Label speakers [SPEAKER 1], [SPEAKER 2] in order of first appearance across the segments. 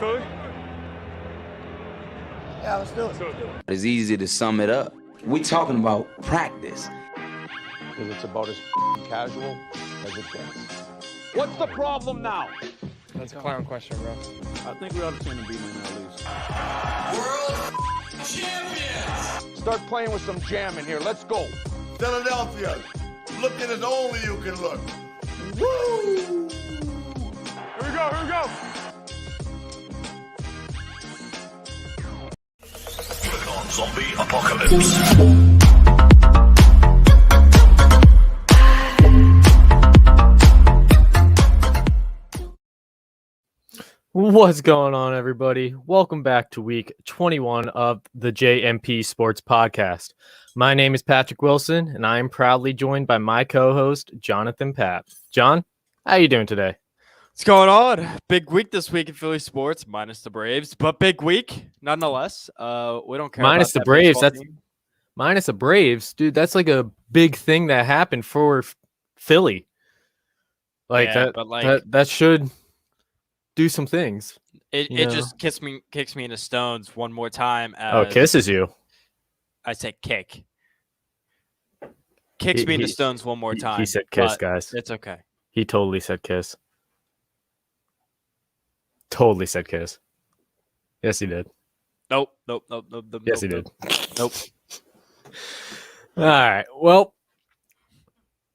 [SPEAKER 1] Philly?
[SPEAKER 2] Yeah, let's do it.
[SPEAKER 3] It's easy to sum it up. We talking about practice.
[SPEAKER 2] Because it's about as casual as it gets.
[SPEAKER 1] What's the problem now?
[SPEAKER 4] That's a clown question, bro.
[SPEAKER 5] I think we ought to turn the beat in at least.
[SPEAKER 6] World champions!
[SPEAKER 1] Start playing with some jam in here. Let's go.
[SPEAKER 6] Philadelphia, looking as only you can look. Woo!
[SPEAKER 1] Here we go, here we go.
[SPEAKER 6] Click on Zombie Apocalypse.
[SPEAKER 4] What's going on, everybody? Welcome back to week 21 of the JMP Sports Podcast. My name is Patrick Wilson, and I am proudly joined by my co-host, Jonathan Papp. John, how you doing today?
[SPEAKER 7] What's going on? Big week this week in Philly sports, minus the Braves, but big week nonetheless. We don't care.
[SPEAKER 4] Minus
[SPEAKER 7] about
[SPEAKER 4] the Braves. Minus the Braves, dude. That's like a big thing that happened for Philly. That should do some things.
[SPEAKER 7] It just kicks me into stones one more time.
[SPEAKER 4] Kisses you.
[SPEAKER 7] I said kick. Kicks me into stones one more time.
[SPEAKER 4] He said kiss, guys.
[SPEAKER 7] It's okay.
[SPEAKER 4] He totally said kiss. Totally said kiss. Yes, he did.
[SPEAKER 7] Nope.
[SPEAKER 4] Yes, he did.
[SPEAKER 7] Nope.
[SPEAKER 4] All right. Well,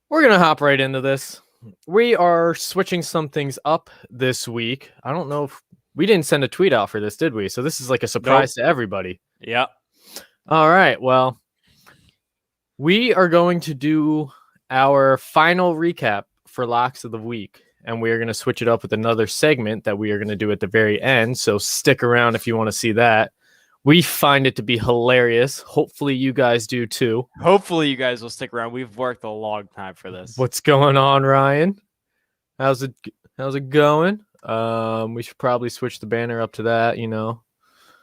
[SPEAKER 4] we're going to hop right into this. We are switching some things up this week. I don't know if we didn't send a tweet out for this, did we? So this is like a surprise to everybody.
[SPEAKER 7] Yeah.
[SPEAKER 4] All right. Well, we are going to do our final recap for Locks of the Week. And we are going to switch it up with another segment that we are going to do at the very end. So stick around if you want to see that. We find it to be hilarious. Hopefully you guys do too.
[SPEAKER 7] Hopefully you guys will stick around. We've worked a long time for this.
[SPEAKER 4] What's going on, Ryan? How's it going? We should probably switch the banner up to that,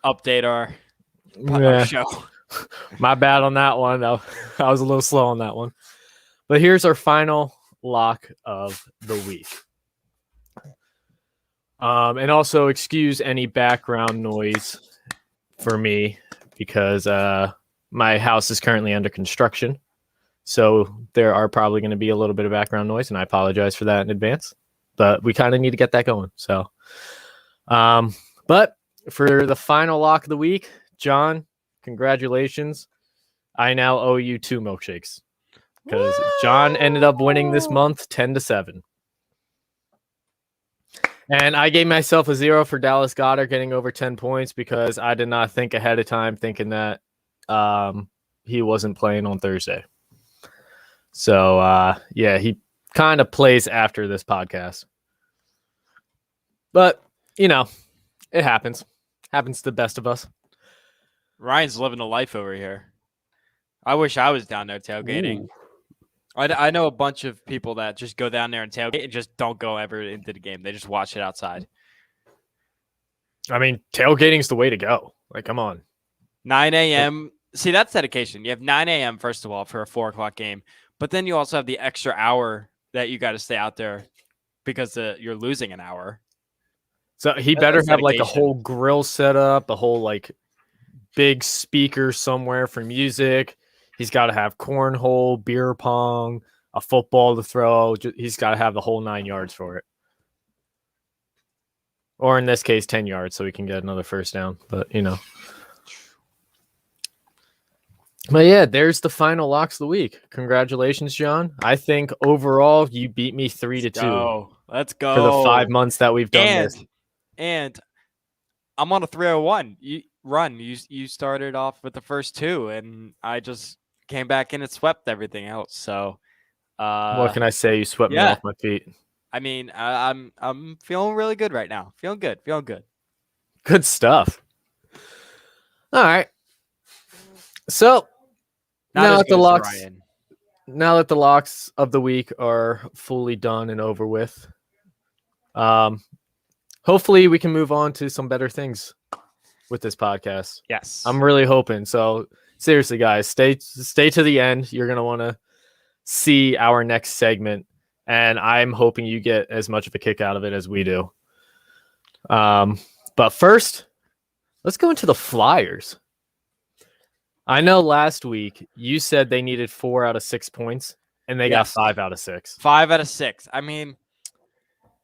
[SPEAKER 7] Update our show.
[SPEAKER 4] My bad on that one. I was a little slow on that one. But here's our final lock of the week. And also excuse any background noise for me because my house is currently under construction. So there are probably going to be a little bit of background noise, and I apologize for that in advance. But we kind of need to get that going. So, but for the final lock of the week, John, congratulations. I now owe you 2 milkshakes because John ended up winning this month 10-7. And I gave myself a 0 for Dallas Goedert getting over 10 points because I did not think ahead of time thinking that he wasn't playing on Thursday. So, he kind of plays after this podcast. But, it happens. Happens to the best of us.
[SPEAKER 7] Ryan's living a life over here. I wish I was down there tailgating. Ooh. I know a bunch of people that just go down there and tailgate and just don't go ever into the game. They just watch it outside.
[SPEAKER 4] I mean, tailgating's the way to go. Like, come on.
[SPEAKER 7] 9 a.m. See, that's dedication. You have 9 a.m., first of all, for a 4 o'clock game. But then you also have the extra hour that you got to stay out there because you're losing an hour.
[SPEAKER 4] So he better have like a whole grill set up, a whole like big speaker somewhere for music. He's got to have cornhole, beer pong, a football to throw. He's got to have the whole 9 yards for it. Or in this case, 10 yards so we can get another first down. But, But, yeah, there's the final locks of the week. Congratulations, John. I think overall you beat me 3-2.
[SPEAKER 7] Let's go.
[SPEAKER 4] For the 5 months that we've done this.
[SPEAKER 7] And I'm on a 301. You started off with the first 2, and I just came back in and swept everything else. So,
[SPEAKER 4] what can I say? You swept me off my feet.
[SPEAKER 7] I mean, I'm feeling really good right now. Feeling good.
[SPEAKER 4] Good stuff. All right. So now that the locks of the week are fully done and over with, hopefully we can move on to some better things with this podcast.
[SPEAKER 7] Yes.
[SPEAKER 4] I'm really hoping. So seriously, guys, stay to the end. You're going to want to see our next segment, and I'm hoping you get as much of a kick out of it as we do. But first, let's go into the Flyers. I know last week you said they needed 4 out of 6 points, and they got
[SPEAKER 7] Yes.
[SPEAKER 4] 5 out of 6.
[SPEAKER 7] 5 out of 6. I mean,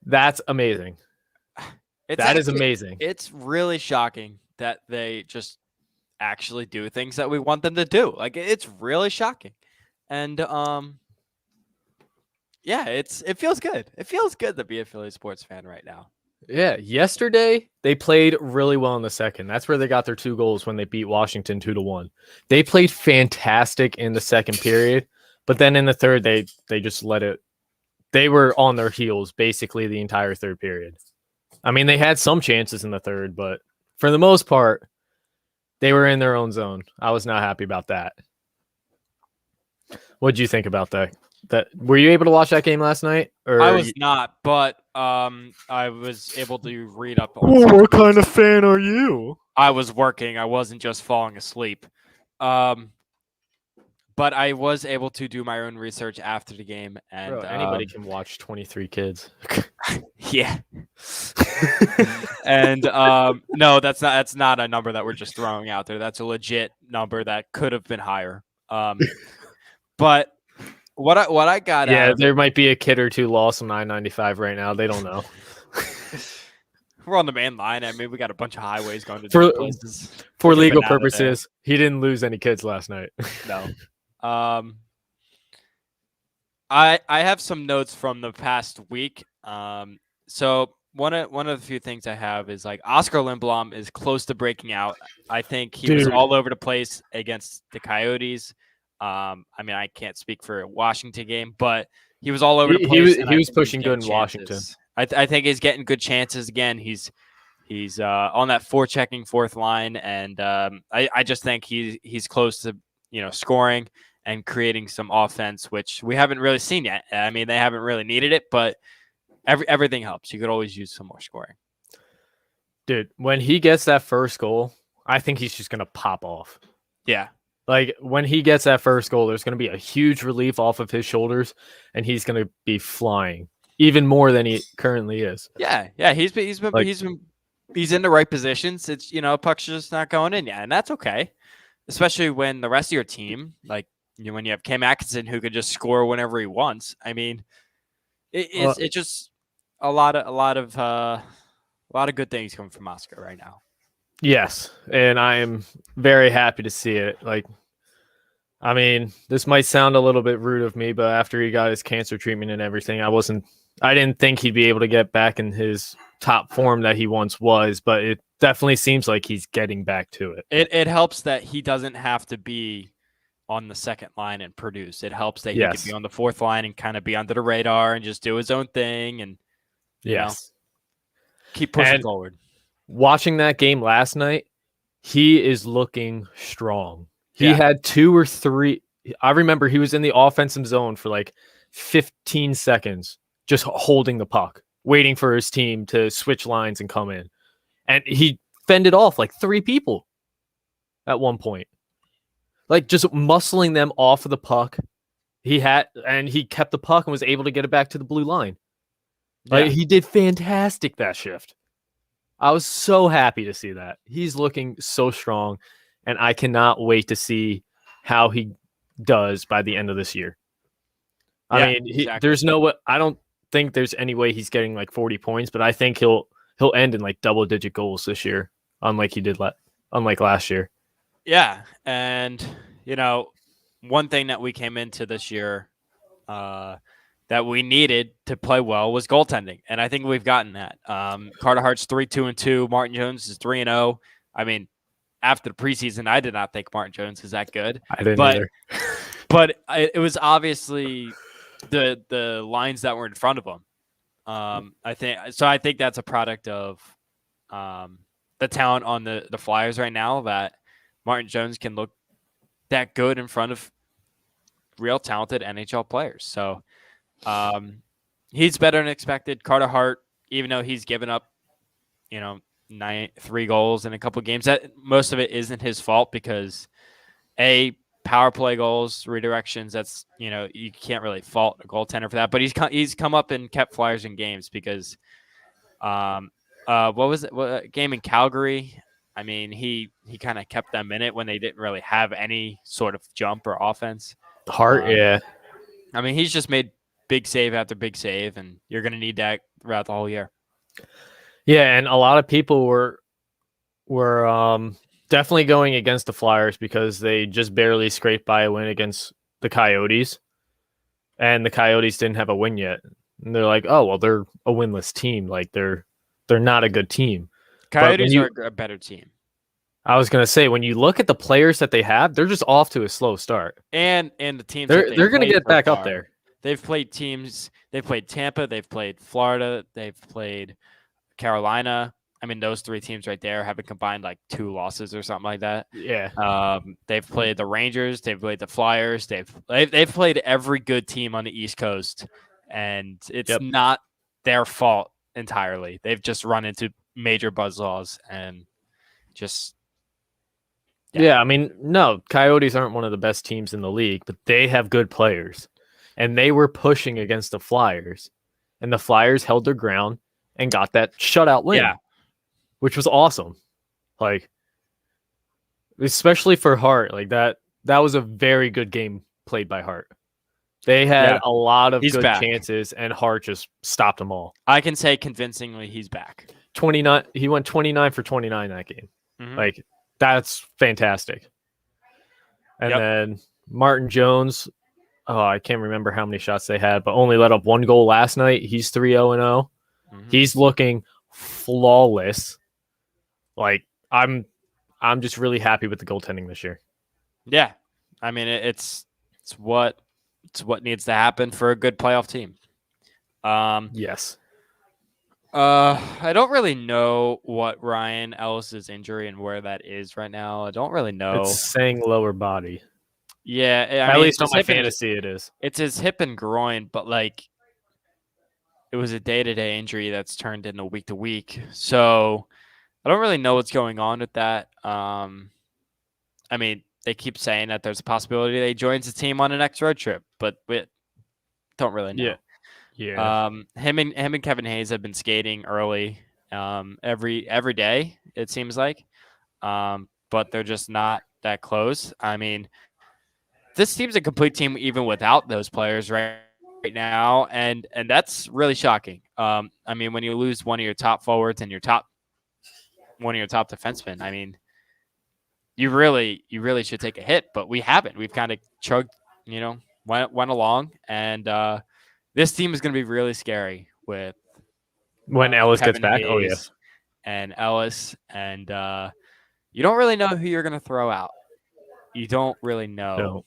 [SPEAKER 4] That's amazing. That is amazing.
[SPEAKER 7] It's really shocking that they just actually do things that we want them to do. Like, it's really shocking. And yeah, it feels good. It feels good to be a Philly sports fan right now.
[SPEAKER 4] Yeah, yesterday they played really well in the second. That's where they got their 2 goals when they beat Washington 2-1. They played fantastic in the second period, but then in the third they just let it. They were on their heels basically the entire third period. I mean, they had some chances in the third, but for the most part, they were in their own zone. I was not happy about that. What did you think about that? Were you able to watch that game last night? Or
[SPEAKER 7] I was not, but I was able to read up on
[SPEAKER 4] Oh, what kind of fan are you?
[SPEAKER 7] I was working. I wasn't just falling asleep. But I was able to do my own research after the game, and
[SPEAKER 4] Bro, anybody can watch 23 kids.
[SPEAKER 7] yeah. And no, that's not a number that we're just throwing out there. That's a legit number that could have been higher. But what I got
[SPEAKER 4] Yeah,
[SPEAKER 7] out of
[SPEAKER 4] there might be a kid or two lost on I-95 right now. They don't know.
[SPEAKER 7] we're on the main line. I mean, we got a bunch of highways going to
[SPEAKER 4] For-
[SPEAKER 7] different places.
[SPEAKER 4] For
[SPEAKER 7] Could've
[SPEAKER 4] legal
[SPEAKER 7] been out of there.
[SPEAKER 4] purposes, he didn't lose any kids last night.
[SPEAKER 7] No. I have some notes from the past week. So one of the few things I have is like Oscar Lindblom is close to breaking out. I think he was
[SPEAKER 4] Dude.
[SPEAKER 7] all over the place against the Coyotes. I mean, I can't speak for a Washington game, but he was all over the
[SPEAKER 4] He
[SPEAKER 7] place.
[SPEAKER 4] was-
[SPEAKER 7] and
[SPEAKER 4] he
[SPEAKER 7] I
[SPEAKER 4] was
[SPEAKER 7] think he's
[SPEAKER 4] pushing good
[SPEAKER 7] getting
[SPEAKER 4] in Washington.
[SPEAKER 7] chances. I think he's getting good chances again. He's on that forechecking fourth line, and I just think he's close to scoring and creating some offense, which we haven't really seen yet. I mean, they haven't really needed it, but everything helps. You could always use some more scoring.
[SPEAKER 4] Dude, when he gets that first goal, I think he's just going to pop off.
[SPEAKER 7] Yeah.
[SPEAKER 4] Like, when he gets that first goal, there's going to be a huge relief off of his shoulders, and he's going to be flying even more than he currently is.
[SPEAKER 7] Yeah. He's in the right positions. It's puck's just not going in yet, and that's okay. Especially when the rest of your team, like when you have Cam Atkinson who could just score whenever he wants. I mean, it's just a lot of good things coming from Oscar right now.
[SPEAKER 4] Yes, and I am very happy to see it. Like, I mean, this might sound a little bit rude of me, but after he got his cancer treatment and everything, I didn't think he'd be able to get back in his top form that he once was, but it definitely seems like he's getting back to it.
[SPEAKER 7] It helps that he doesn't have to be on the second line and produce. It helps that he
[SPEAKER 4] Yes.
[SPEAKER 7] can be on the fourth line and kind of be under the radar and just do his own thing and
[SPEAKER 4] Yes.
[SPEAKER 7] keep pushing
[SPEAKER 4] And-
[SPEAKER 7] forward.
[SPEAKER 4] Watching that game last night, he is looking strong. He
[SPEAKER 7] Yeah.
[SPEAKER 4] had 2 or 3. I remember he was in the offensive zone for like 15 seconds, just holding the puck, waiting for his team to switch lines and come in. And he fended off like 3 people at one point. Like, just muscling them off of the puck. He kept the puck and was able to get it back to the blue line. Like,
[SPEAKER 7] Yeah.
[SPEAKER 4] he did fantastic that shift. I was so happy to see that. He's looking so strong, and I cannot wait to see how he does by the end of this year. I
[SPEAKER 7] Yeah,
[SPEAKER 4] mean,
[SPEAKER 7] exactly.
[SPEAKER 4] there's no way. I don't think there's any way he's getting like 40 points, but I think he'll end in like double-digit goals this year, unlike last year.
[SPEAKER 7] Yeah, and one thing that we came into this year that we needed to play well was goaltending, and I think we've gotten that. Carter Hart's 3-2-2. Martin Jones is 3-0. I mean, after the preseason, I did not think Martin Jones is that good,
[SPEAKER 4] I didn't
[SPEAKER 7] but
[SPEAKER 4] either.
[SPEAKER 7] but it was obviously the lines that were in front of him. I think that's a product of the talent on the Flyers right now, that Martin Jones can look that good in front of real talented NHL players. So he's better than expected. Carter Hart, even though he's given up, 3 goals in a couple of games, that most of it isn't his fault, because power play goals, redirections, that's, you can't really fault a goaltender for that. But he's come up and kept Flyers in games because What was it? What game in Calgary? I mean, he kind of kept them in it when they didn't really have any sort of jump or offense.
[SPEAKER 4] Hart, yeah.
[SPEAKER 7] I mean, he's just made big save after big save, and you're going to need that throughout the whole year.
[SPEAKER 4] Yeah, and a lot of people were definitely going against the Flyers because they just barely scraped by a win against the Coyotes, and the Coyotes didn't have a win yet. And they're like, "Oh, well, they're a winless team. Like they're not a good team."
[SPEAKER 7] Coyotes are a better team.
[SPEAKER 4] I was gonna say, when you look at the players that they have, they're just off to a slow start.
[SPEAKER 7] And the teams
[SPEAKER 4] they're gonna get back up there.
[SPEAKER 7] They've played teams. They've played Tampa. They've played Florida. They've played Carolina. I mean, those three teams right there haven't combined like 2 losses or something like that.
[SPEAKER 4] Yeah.
[SPEAKER 7] They've played the Rangers. They've played the Flyers. They've played every good team on the East Coast, and it's not their fault entirely. They've just run into major buzzsaws and just.
[SPEAKER 4] Yeah, I mean, no, Coyotes aren't one of the best teams in the league, but they have good players. And they were pushing against the Flyers. And the Flyers held their ground and got that shutout win.
[SPEAKER 7] Yeah.
[SPEAKER 4] Which was awesome. Like, especially for Hart. Like, that was a very good game played by Hart. They had a lot of good chances, and Hart just stopped them all.
[SPEAKER 7] I can say convincingly he's back.
[SPEAKER 4] 29. He went 29 for 29 that game.
[SPEAKER 7] Mm-hmm.
[SPEAKER 4] Like, that's fantastic. And then Martin Jones, I can't remember how many shots they had, but only let up 1 goal last night. He's 3-0-0. Mm-hmm. He's looking flawless. Like, I'm just really happy with the goaltending this year.
[SPEAKER 7] Yeah. I mean, it's what needs to happen for a good playoff team.
[SPEAKER 4] Yes.
[SPEAKER 7] I don't really know what Ryan Ellis's injury and where that is right now. I don't really know.
[SPEAKER 4] It's saying lower body.
[SPEAKER 7] Yeah,
[SPEAKER 4] at least on my fantasy, it is.
[SPEAKER 7] It's his hip and groin, but like, it was a day-to-day injury that's turned into week-to-week. So I don't really know what's going on with that. I mean, they keep saying that there's a possibility that he joins the team on the next road trip, but we don't really know.
[SPEAKER 4] Yeah.
[SPEAKER 7] Him and Kevin Hayes have been skating early, every day, it seems like. But they're just not that close. I mean, this team's a complete team even without those players right now, and that's really shocking. I mean, when you lose one of your top forwards and one of your top defensemen, I mean, you really should take a hit, but we haven't. We've kind of chugged, went along, and this team is going to be really scary with
[SPEAKER 4] when Ellis
[SPEAKER 7] Kevin
[SPEAKER 4] gets back.
[SPEAKER 7] Hayes
[SPEAKER 4] Oh yes,
[SPEAKER 7] and Ellis, and you don't really know who you're going to throw out. You don't really know.
[SPEAKER 4] No.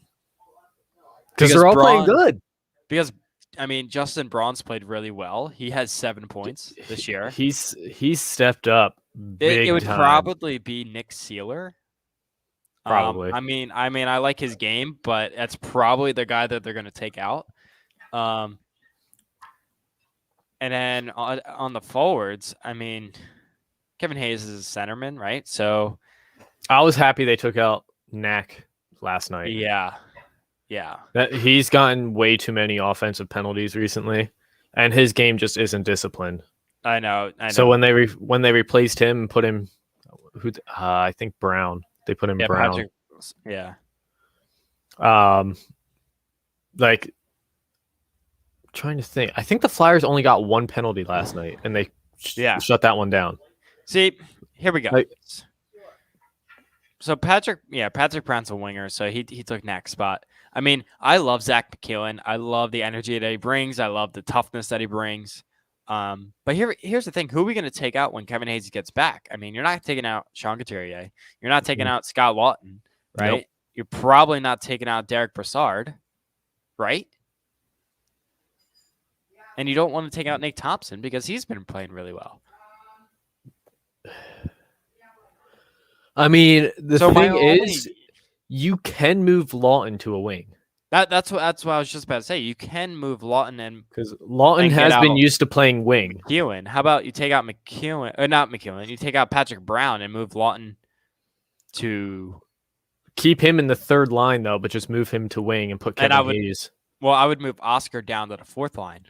[SPEAKER 4] Because they're all playing good.
[SPEAKER 7] Because I mean, Justin Braun's played really well. He has 7 points this year.
[SPEAKER 4] He's stepped up.
[SPEAKER 7] It would
[SPEAKER 4] time.
[SPEAKER 7] probably be Nick Seeler.
[SPEAKER 4] Probably.
[SPEAKER 7] I mean, I like his game, but that's probably the guy that they're going to take out. And then on the forwards, I mean, Kevin Hayes is a centerman, right? So
[SPEAKER 4] I was happy they took out Knack last night.
[SPEAKER 7] Yeah.
[SPEAKER 4] He's gotten way too many offensive penalties recently, and his game just isn't disciplined.
[SPEAKER 7] I know.
[SPEAKER 4] So when they replaced him and put him, I think Brown. They put him Brown. Like, trying to think. I think the Flyers only got 1 penalty last night, and they shut that one down.
[SPEAKER 7] See, here we go. So Patrick Brown's a winger, so he took Knack's spot. I mean, I love Zach McEwen. I love the energy that he brings. I love the toughness that he brings. But here's the thing. Who are we going to take out when Kevin Hayes gets back? I mean, you're not taking out Sean Couturier. You're not taking out Scott Lawton, right?
[SPEAKER 4] Nope.
[SPEAKER 7] You're probably not taking out Derek Brassard, right? And you don't want to take out Nate Thompson because he's been playing really well.
[SPEAKER 4] I mean, the thing is, you can move Lawton to a wing.
[SPEAKER 7] That's what I was just about to say. You can move Lawton
[SPEAKER 4] because Lawton has been used to playing wing.
[SPEAKER 7] McEwen. How about you take out McEwen? Or not McEwen. You take out Patrick Brown and move Lawton to
[SPEAKER 4] keep him in the third line though, but just move him to wing and put Kevin Hayes.
[SPEAKER 7] Well, I would move Oscar down to the fourth line,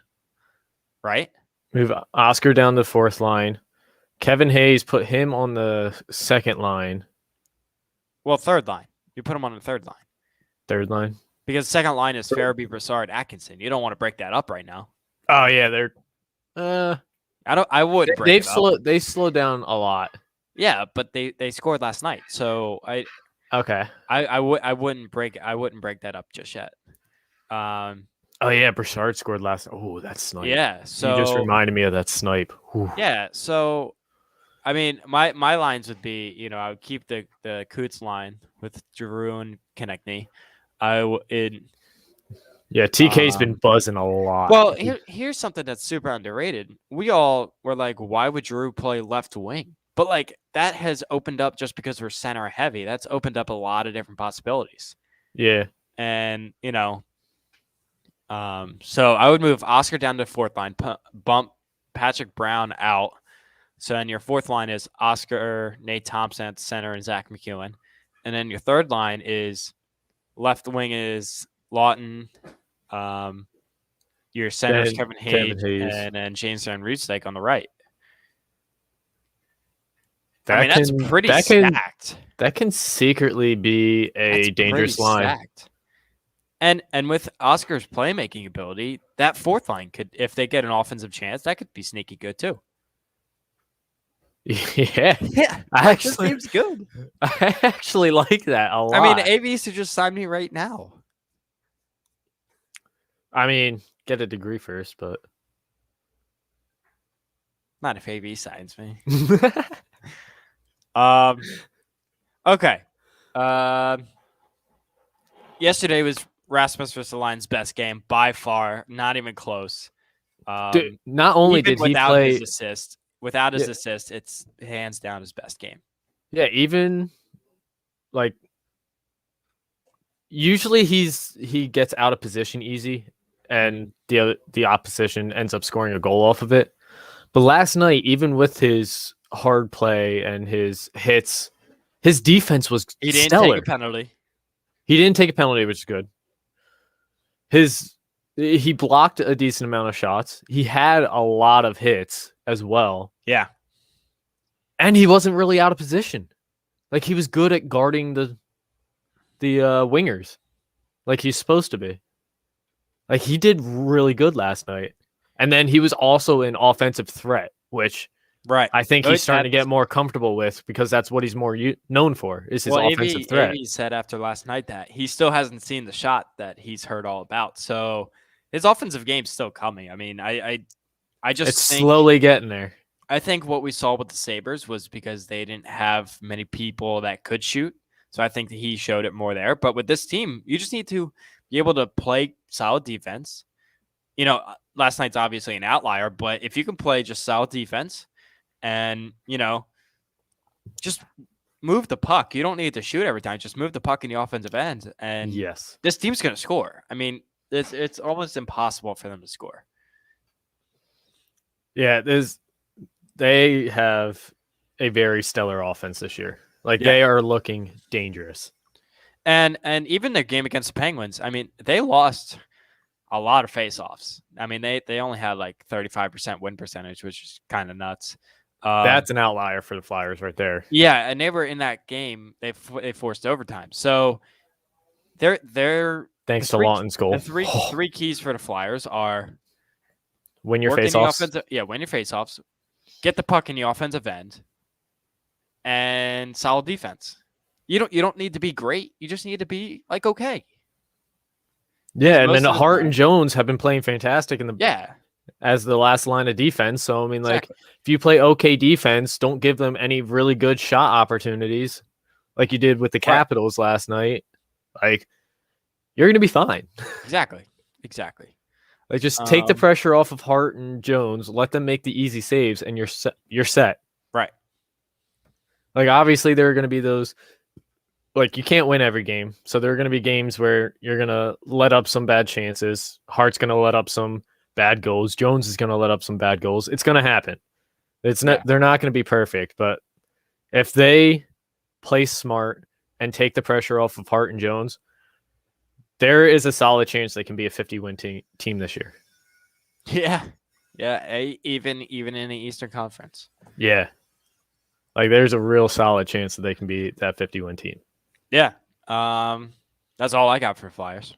[SPEAKER 7] right?
[SPEAKER 4] Move Oscar down the fourth line. Kevin Hayes put him on the second line,
[SPEAKER 7] Well, third line. You put him on the third line
[SPEAKER 4] third line.
[SPEAKER 7] because second line is Farabee, Brassard, Atkinson. You don't want to break that up right now.
[SPEAKER 4] Oh yeah, they're
[SPEAKER 7] I wouldn't break it up.
[SPEAKER 4] they slowed down a lot.
[SPEAKER 7] Yeah, but they scored last night, so
[SPEAKER 4] Okay.
[SPEAKER 7] I wouldn't break that up just yet.
[SPEAKER 4] Oh yeah, Brassard scored last. Oh, that's snipe.
[SPEAKER 7] Yeah, so
[SPEAKER 4] you just reminded me of that snipe. Whew.
[SPEAKER 7] yeah, so I mean, my lines would be, I would keep the Coots line with Giroux and Konechny.
[SPEAKER 4] Yeah, TK's been buzzing a lot.
[SPEAKER 7] Well, here's something that's super underrated. We all were like, why would Giroux play left wing? But like that has opened up just because we're center heavy. That's opened up a lot of different possibilities.
[SPEAKER 4] Yeah.
[SPEAKER 7] And so I would move Oscar down to fourth line, bump Patrick Brown out. So then your fourth line is Oscar, Nate Thompson at center, and Zach McEwen. And then your third line is left wing is Lawton. Your center is Kevin Hayes, and then James Van Riemsdyk on the right. That's pretty stacked.
[SPEAKER 4] That can secretly be a dangerous line.
[SPEAKER 7] Stacked. And with Oscar's playmaking ability, that fourth line could, if they get an offensive chance, that could be sneaky good too.
[SPEAKER 4] Yeah.
[SPEAKER 7] That seems good.
[SPEAKER 4] I actually like that a lot.
[SPEAKER 7] I mean, AB should just sign me right now.
[SPEAKER 4] I mean, get a degree first, but
[SPEAKER 7] not if AB signs me. Okay. Yesterday was Rasmus Ristolainen's best game by far, not even close.
[SPEAKER 4] Dude, not only did he play
[SPEAKER 7] his assist, without his assist, it's hands down his best game.
[SPEAKER 4] Yeah, even like usually he gets out of position easy, and the opposition ends up scoring a goal off of it. But last night, even with his hard play and his hits, his defense was
[SPEAKER 7] He didn't
[SPEAKER 4] stellar.
[SPEAKER 7] take a penalty.
[SPEAKER 4] He didn't take a penalty, which is good. He blocked a decent amount of shots. He had a lot of hits as well.
[SPEAKER 7] Yeah.
[SPEAKER 4] And he wasn't really out of position. Like he was good at guarding the wingers. Like he's supposed to be. Like he did really good last night. And then he was also an offensive threat, which I think he's starting to get more comfortable with because that's what he's more known for is his offensive threat.
[SPEAKER 7] He said after last night that he still hasn't seen the shot that he's heard all about. So his offensive game's still coming. I mean, I just think
[SPEAKER 4] slowly getting there.
[SPEAKER 7] I think what we saw with the Sabres was because they didn't have many people that could shoot. So I think that he showed it more there. But with this team, you just need to be able to play solid defense. Last night's obviously an outlier, but if you can play just solid defense and, just move the puck. You don't need to shoot every time. Just move the puck in the offensive end. And
[SPEAKER 4] yes,
[SPEAKER 7] this team's going to score. I mean, it's almost impossible for them to score.
[SPEAKER 4] Yeah, they have a very stellar offense this year. They are looking dangerous.
[SPEAKER 7] And even their game against the Penguins, I mean, they lost a lot of faceoffs. I mean, they only had like 35% win percentage, which is kind of nuts.
[SPEAKER 4] That's an outlier for the Flyers right there.
[SPEAKER 7] Yeah, and they were in that game. They forced overtime. So they're
[SPEAKER 4] thanks to Lawton's goal.
[SPEAKER 7] The three keys for the Flyers are
[SPEAKER 4] win your faceoffs.
[SPEAKER 7] Win your faceoffs, get the puck in the offensive end, and solid defense. You don't need to be great. You just need to be like okay.
[SPEAKER 4] Yeah, and then Hart and Jones have been playing fantastic
[SPEAKER 7] Yeah.
[SPEAKER 4] as the last line of defense. So I mean, if you play okay defense, don't give them any really good shot opportunities, like you did with the Capitals last night. Like you're gonna be fine.
[SPEAKER 7] Exactly.
[SPEAKER 4] Like just take the pressure off of Hart and Jones, let them make the easy saves, and you're set.
[SPEAKER 7] Right.
[SPEAKER 4] Like obviously there are gonna be those. Like you can't win every game, so there are going to be games where you're going to let up some bad chances. Hart's going to let up some bad goals. Jones is going to let up some bad goals. It's going to happen. They're not going to be perfect, but if they play smart and take the pressure off of Hart and Jones, there is a solid chance they can be a 50-win team this year.
[SPEAKER 7] Yeah, even in the Eastern Conference.
[SPEAKER 4] Yeah, Like, there's a real solid chance that they can be that 50-win team.
[SPEAKER 7] Yeah. That's all I got for Flyers.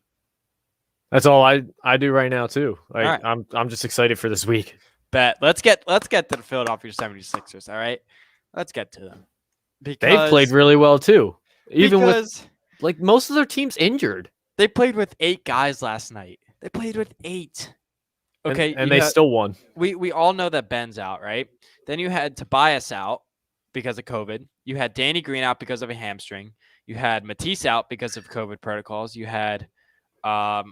[SPEAKER 4] That's all I do right now too. Like,
[SPEAKER 7] All
[SPEAKER 4] I'm just excited for this week.
[SPEAKER 7] Bet. Let's get to the Philadelphia 76ers. All right. Let's get to them.
[SPEAKER 4] They've played really well too. Even with
[SPEAKER 7] because
[SPEAKER 4] like most of their teams injured.
[SPEAKER 7] they played with 8 guys last night. They played with 8. Okay.
[SPEAKER 4] And they still won.
[SPEAKER 7] We all know that Ben's out, right? Then you had Tobias out because of COVID. You had Danny Green out because of a hamstring. You had Matisse out because of COVID protocols. You had
[SPEAKER 4] Whoa.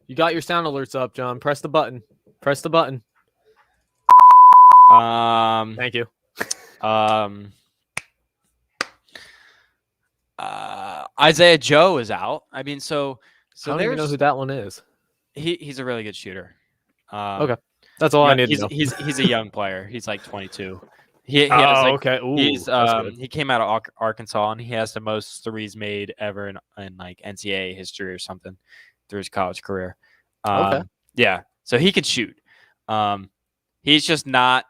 [SPEAKER 4] You got your sound alerts up, John. Press the button. Press the button. Thank you.
[SPEAKER 7] Isaiah Joe is out. I mean, so
[SPEAKER 4] I don't even know who that one is.
[SPEAKER 7] he's a really good shooter.
[SPEAKER 4] Okay. That's all I need to know.
[SPEAKER 7] He's a young player. He's like 22. He has like,
[SPEAKER 4] okay. Ooh,
[SPEAKER 7] he's
[SPEAKER 4] that's good.
[SPEAKER 7] he came out of Arkansas and he has the most threes made ever in like NCAA history or something through his college career.
[SPEAKER 4] Okay.
[SPEAKER 7] Yeah. So he can shoot. He's just not.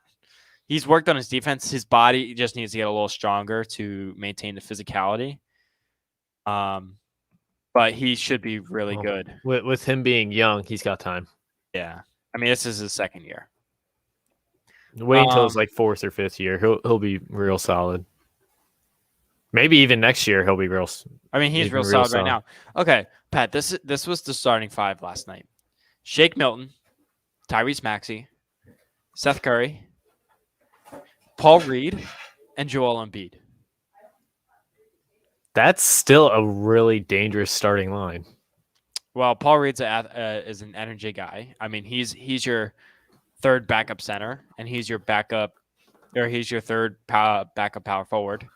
[SPEAKER 7] He's worked on his defense. His body just needs to get a little stronger to maintain the physicality. But he should be really good.
[SPEAKER 4] With him being young, he's got time.
[SPEAKER 7] Yeah. I mean, this is his second year.
[SPEAKER 4] Wait until his like 4th or 5th year. He'll be real solid. Maybe even next year he'll be real.
[SPEAKER 7] I mean, he's real solid right now. Okay, Pat. This was the starting 5 last night. Shake Milton, Tyrese Maxey, Seth Curry, Paul Reed, and Joel Embiid.
[SPEAKER 4] That's still a really dangerous starting line.
[SPEAKER 7] Well, Paul Reed's is an energy guy. I mean, he's your third backup center, and he's your third backup power forward.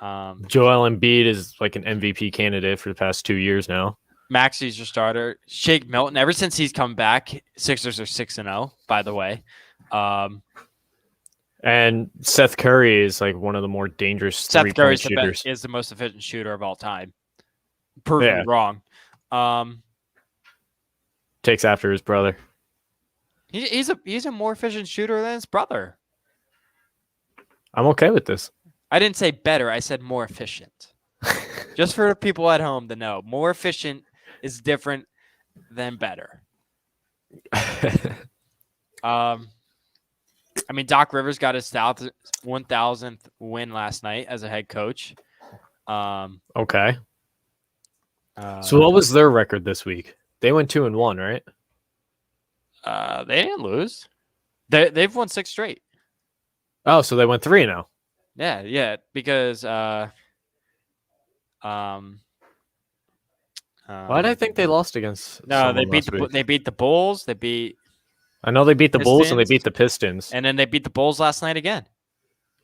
[SPEAKER 4] Joel Embiid is like an MVP candidate for the past 2 years now.
[SPEAKER 7] Maxey's your starter. Shake Milton, ever since he's come back, Sixers are 6-0, by the way.
[SPEAKER 4] And Seth Curry is like one of the more dangerous
[SPEAKER 7] Seth Curry
[SPEAKER 4] shooters.
[SPEAKER 7] is the most efficient shooter of all time. Proving me wrong.
[SPEAKER 4] Takes after his brother.
[SPEAKER 7] He's a more efficient shooter than his brother.
[SPEAKER 4] I'm okay with this.
[SPEAKER 7] I didn't say better. I said more efficient. Just for the people at home to know, more efficient is different than better. I mean, Doc Rivers got his 1,000th win last night as a head coach.
[SPEAKER 4] Okay. So what was their record this week? They went 2-1, right?
[SPEAKER 7] They didn't lose. They've won 6 straight.
[SPEAKER 4] Oh, so they went 3 now.
[SPEAKER 7] Yeah, because
[SPEAKER 4] why did I think they lost against?
[SPEAKER 7] No, they beat
[SPEAKER 4] the
[SPEAKER 7] they beat the Bulls. They beat.
[SPEAKER 4] I know they beat the Bulls and they
[SPEAKER 7] Pistons.
[SPEAKER 4] beat the Pistons.
[SPEAKER 7] And then they beat the Bulls last night again.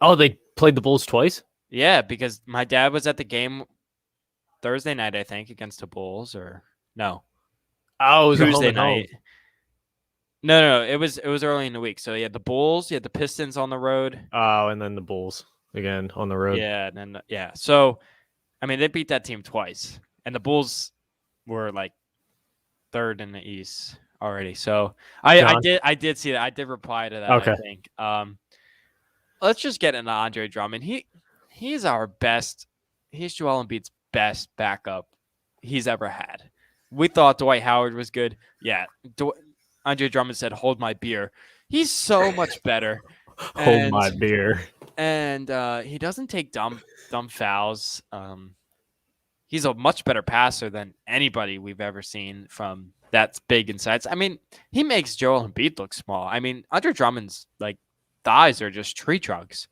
[SPEAKER 4] Oh, they played the Bulls twice?
[SPEAKER 7] Yeah, because my dad was at the game Thursday night, I think, against the Bulls, or no.
[SPEAKER 4] Oh, it was
[SPEAKER 7] Tuesday
[SPEAKER 4] a home and
[SPEAKER 7] night. No, it was early in the week. So you had the Bulls, you had the Pistons on the road.
[SPEAKER 4] Oh, and then the Bulls again on the road.
[SPEAKER 7] Yeah, and then So, I mean, they beat that team twice, and the Bulls were like 3rd in the East already. So I did see that. I did reply to that.
[SPEAKER 4] Okay.
[SPEAKER 7] I think. Let's just get into Andre Drummond. He's our best. He's Joel Embiid's best backup he's ever had. We thought Dwight Howard was good. Yeah, Andre Drummond said, "Hold my beer." He's so much better.
[SPEAKER 4] Hold my beer.
[SPEAKER 7] And he doesn't take dumb fouls. He's a much better passer than anybody we've ever seen from that big inside. I mean, he makes Joel Embiid look small. I mean, Andre Drummond's like thighs are just tree trunks.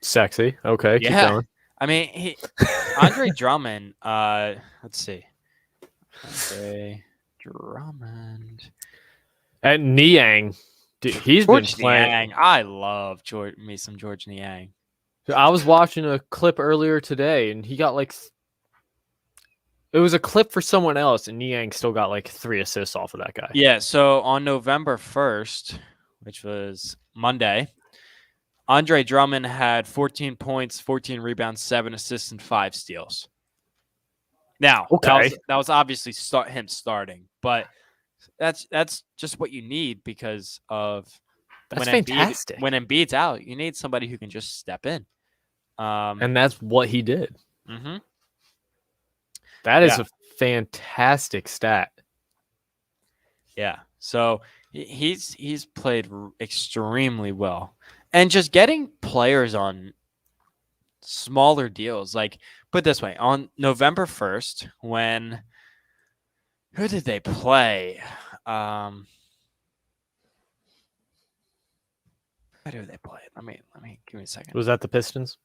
[SPEAKER 4] Sexy. Okay, keep
[SPEAKER 7] Yeah.
[SPEAKER 4] going.
[SPEAKER 7] I mean, Andre Drummond. Let's see. Andre Drummond.
[SPEAKER 4] And Niang, dude, he's
[SPEAKER 7] George
[SPEAKER 4] been playing.
[SPEAKER 7] Niang. I love George Niang.
[SPEAKER 4] I was watching a clip earlier today, and he got like. It was a clip for someone else, and Niang still got like 3 assists off of that guy.
[SPEAKER 7] Yeah. So on November 1st, which was Monday, Andre Drummond had 14 points, 14 rebounds, 7 assists, and 5 steals. Now,
[SPEAKER 4] Okay.
[SPEAKER 7] that was obviously him starting, but That's just what you need because of
[SPEAKER 4] That's
[SPEAKER 7] when
[SPEAKER 4] fantastic.
[SPEAKER 7] When Embiid's out, you need somebody who can just step in.
[SPEAKER 4] And that's what he did.
[SPEAKER 7] Mhm.
[SPEAKER 4] That is
[SPEAKER 7] Yeah.
[SPEAKER 4] a fantastic stat.
[SPEAKER 7] Yeah. So he's played extremely well, and just getting players on smaller deals. Like, put it this way, on November 1st, when who did they play? Who did they play? Let me give me a second.
[SPEAKER 4] Was that the Pistons?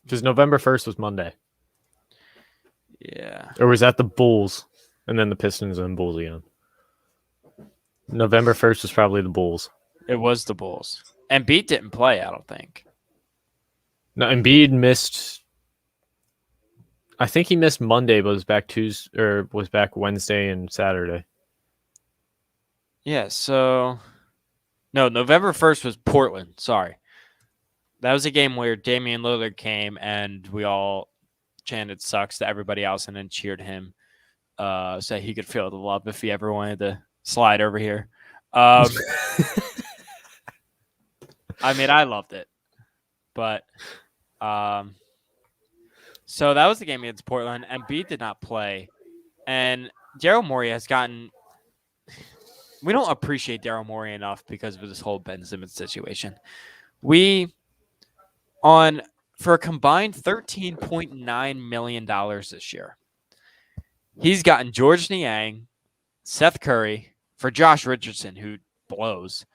[SPEAKER 4] Because November 1st was Monday.
[SPEAKER 7] Yeah.
[SPEAKER 4] Or was that the Bulls? And then the Pistons and Bulls again. November 1st was probably the Bulls.
[SPEAKER 7] It was the Bulls. And Embiid didn't play, I don't think.
[SPEAKER 4] No, Embiid missed. I think he missed Monday, but was back Tuesday or was back Wednesday and Saturday.
[SPEAKER 7] Yeah, so no, November 1st was Portland. Sorry. That was a game where Damian Lillard came and we all chanted sucks to everybody else and then cheered him. So he could feel the love if he ever wanted to slide over here. I mean, I loved it. But so that was the game against Portland. Embiid did not play. And Daryl Morey has gotten – we don't appreciate Daryl Morey enough because of this whole Ben Simmons situation. For a combined $13.9 million this year, he's gotten George Niang, Seth Curry, for Josh Richardson, who blows,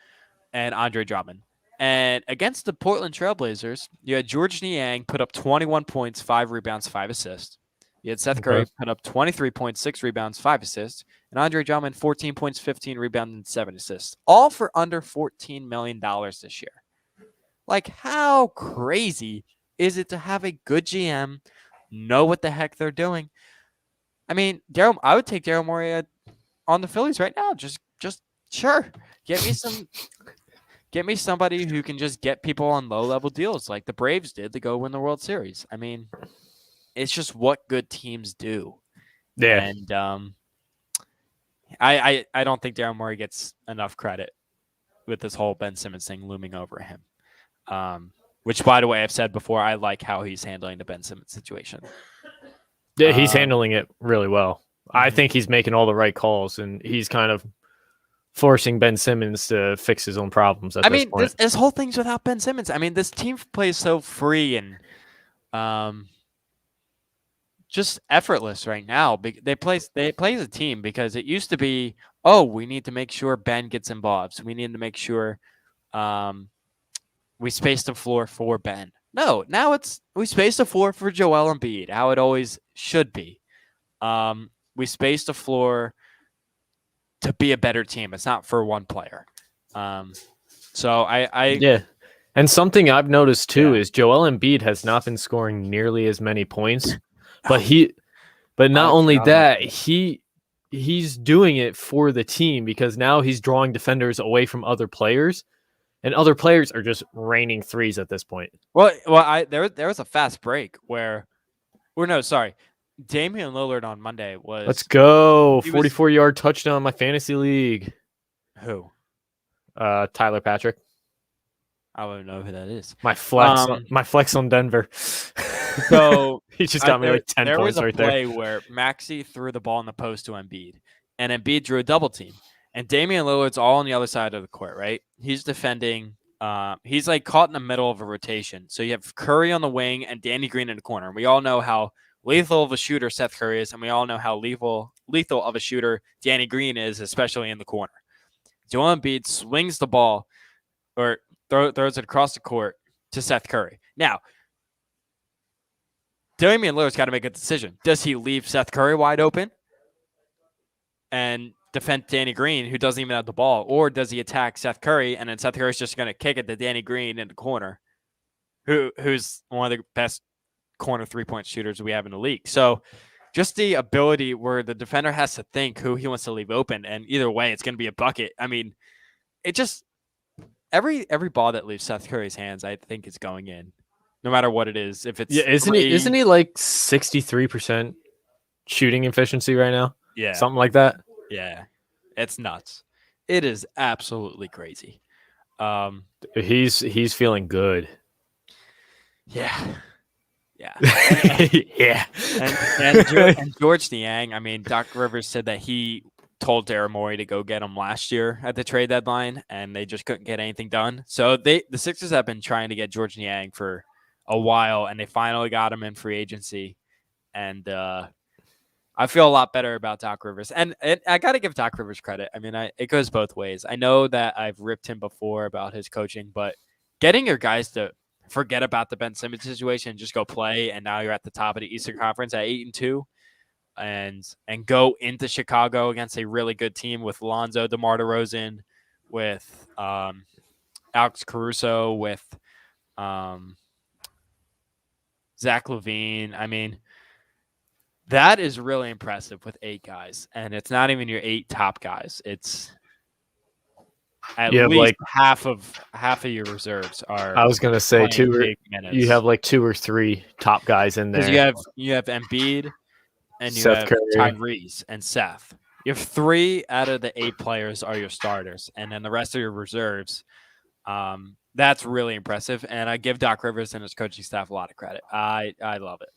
[SPEAKER 7] and Andre Drummond. And against the Portland Trailblazers, you had George Niang put up 21 points, 5 rebounds, 5 assists. You had Seth Curry put up 23 points, 6 rebounds, 5 assists. And Andre Drummond, 14 points, 15 rebounds, and 7 assists. All for under $14 million this year. Like, how crazy is it to have a good GM know what the heck they're doing? I mean, I would take Daryl Morey on the Phillies right now. Just sure. Get me somebody who can just get people on low-level deals like the Braves did to go win the World Series. I mean, it's just what good teams do.
[SPEAKER 4] Yeah.
[SPEAKER 7] And I don't think Daryl Morey gets enough credit with this whole Ben Simmons thing looming over him. Which, by the way, I've said before, I like how he's handling the Ben Simmons situation.
[SPEAKER 4] Yeah, he's handling it really well. I think he's making all the right calls, and he's kind of forcing Ben Simmons to fix his own problems at this point.
[SPEAKER 7] This whole thing's without Ben Simmons. I mean, this team plays so free and just effortless right now. They play as a team because it used to be, we need to make sure Ben gets involved. So we need to make sure we space the floor for Ben. No, now we space the floor for Joel Embiid, how it always should be. We space the floor to be a better team. It's not for one player. So
[SPEAKER 4] yeah. And something I've noticed too is Joel Embiid has not been scoring nearly as many points, but not only that, he's doing it for the team because now he's drawing defenders away from other players, and other players are just raining threes at this point.
[SPEAKER 7] Well, there was a fast break Damian Lillard on Monday was.
[SPEAKER 4] Let's go 44-yard touchdown in my fantasy league.
[SPEAKER 7] Who?
[SPEAKER 4] Tyler Patrick.
[SPEAKER 7] I don't know who that is.
[SPEAKER 4] My flex on Denver.
[SPEAKER 7] So
[SPEAKER 4] he just got me like 10 points right there.
[SPEAKER 7] There was a play where Maxey threw the ball in the post to Embiid, and Embiid drew a double team. And Damian Lillard's all on the other side of the court, right? He's defending. He's like caught in the middle of a rotation. So you have Curry on the wing and Danny Green in the corner. And we all know how lethal of a shooter Seth Curry is, and we all know how lethal of a shooter Danny Green is, especially in the corner. Joel Embiid swings the ball or throws it across the court to Seth Curry. Now, Damian Lillard's got to make a decision. Does he leave Seth Curry wide open and defend Danny Green, who doesn't even have the ball, or does he attack Seth Curry and then Seth Curry's just going to kick it to Danny Green in the corner, who's one of the best corner three-point shooters we have in the league? So just the ability where the defender has to think who he wants to leave open, and either way, it's going to be a bucket. I mean, it just every ball that leaves Seth Curry's hands, I think, is going in, no matter what it is. If it's
[SPEAKER 4] isn't he like 63% shooting efficiency right now?
[SPEAKER 7] Yeah.
[SPEAKER 4] something like that.
[SPEAKER 7] Yeah. It's nuts. It is absolutely crazy.
[SPEAKER 4] He's feeling good.
[SPEAKER 7] Yeah. Yeah.
[SPEAKER 4] Yeah.
[SPEAKER 7] And George Niang, I mean, Doc Rivers said that he told Daryl Morey to go get him last year at the trade deadline, and they just couldn't get anything done. So the Sixers have been trying to get George Niang for a while, and they finally got him in free agency. And I feel a lot better about Doc Rivers. And I got to give Doc Rivers credit. I mean, it goes both ways. I know that I've ripped him before about his coaching, but getting your guys to forget about the Ben Simmons situation and just go play, and now you're at the top of the Eastern Conference at 8-2, and go into Chicago against a really good team with Lonzo, DeMar DeRozan, with Alex Caruso, with Zach LaVine. I mean, that is really impressive with 8 guys, and it's not even your 8 top guys. It's at least
[SPEAKER 4] like
[SPEAKER 7] half of your reserves are.
[SPEAKER 4] I was gonna say
[SPEAKER 7] playing
[SPEAKER 4] 2 or
[SPEAKER 7] big minutes.
[SPEAKER 4] you have like 2 or 3 top guys in there.
[SPEAKER 7] Because you have Embiid and you
[SPEAKER 4] Seth
[SPEAKER 7] have
[SPEAKER 4] Curry.
[SPEAKER 7] Tyrese and Seth. You have 3 out of the 8 players are your starters, and then the rest are your reserves. That's really impressive, and I give Doc Rivers and his coaching staff a lot of credit. I love it.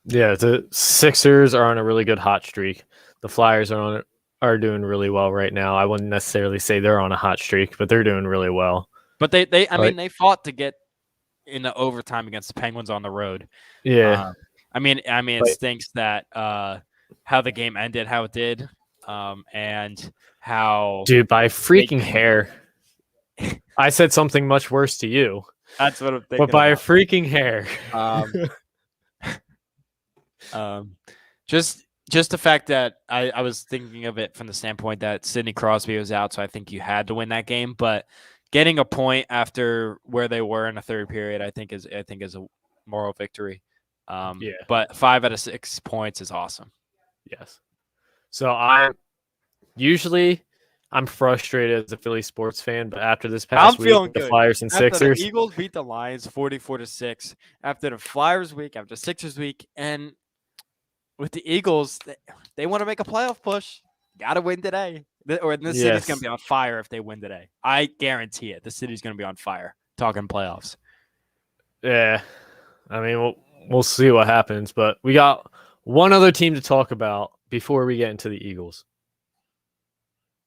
[SPEAKER 4] Yeah, the Sixers are on a really good hot streak. The Flyers are doing really well right now. I wouldn't necessarily say they're on a hot streak, but they're doing really well.
[SPEAKER 7] But they mean, they fought to get into overtime against the Penguins on the road.
[SPEAKER 4] Yeah.
[SPEAKER 7] I mean, it stinks that how the game ended, how it did, and how
[SPEAKER 4] Dude, by freaking hair. I said something much worse to you.
[SPEAKER 7] That's what I'm thinking.
[SPEAKER 4] But by a
[SPEAKER 7] about.
[SPEAKER 4] freaking hair.
[SPEAKER 7] Just the fact that I was thinking of it from the standpoint that Sidney Crosby was out, so I think you had to win that game. But getting a point after where they were in the third period, I think is a moral victory.
[SPEAKER 4] Yeah.
[SPEAKER 7] But 5 out of 6 points is awesome.
[SPEAKER 4] Yes. So I'm frustrated as a Philly sports fan, but after this past week,
[SPEAKER 7] feeling
[SPEAKER 4] the
[SPEAKER 7] good.
[SPEAKER 4] Flyers and
[SPEAKER 7] After
[SPEAKER 4] Sixers,
[SPEAKER 7] the Eagles beat the Lions 44-6, after the Flyers week, after Sixers week, and with the Eagles, they want to make a playoff push. Got to win today. Or this city's going to be on fire if they win today. I guarantee it. The city's going to be on fire. Talking playoffs.
[SPEAKER 4] yeah. I mean, we'll see what happens, but we got one other team to talk about before we get into the Eagles.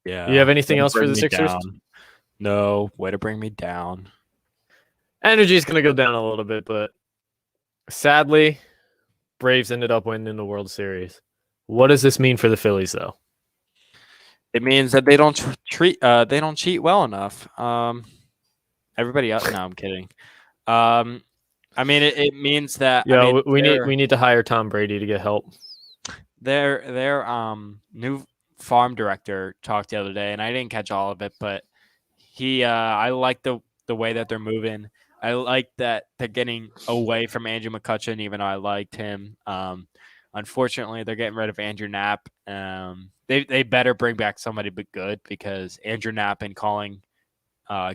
[SPEAKER 7] Yeah.
[SPEAKER 4] You have anything else for the Sixers?
[SPEAKER 7] Down. No. Way to bring me down.
[SPEAKER 4] Energy is going to go down a little bit, but sadly, Braves ended up winning the World Series. What does this mean for the Phillies, though?
[SPEAKER 7] It means that they don't they don't cheat well enough. Everybody else. No, I'm kidding. I mean, it means that.
[SPEAKER 4] Yeah,
[SPEAKER 7] I mean,
[SPEAKER 4] we need to hire Tom Brady to get help.
[SPEAKER 7] Their new farm director talked the other day, and I didn't catch all of it, but he I like the way that they're moving. I like that they're getting away from Andrew McCutchen, even though I liked him. Unfortunately, they're getting rid of Andrew Knapp. They better bring back somebody but good, because Andrew Knapp in calling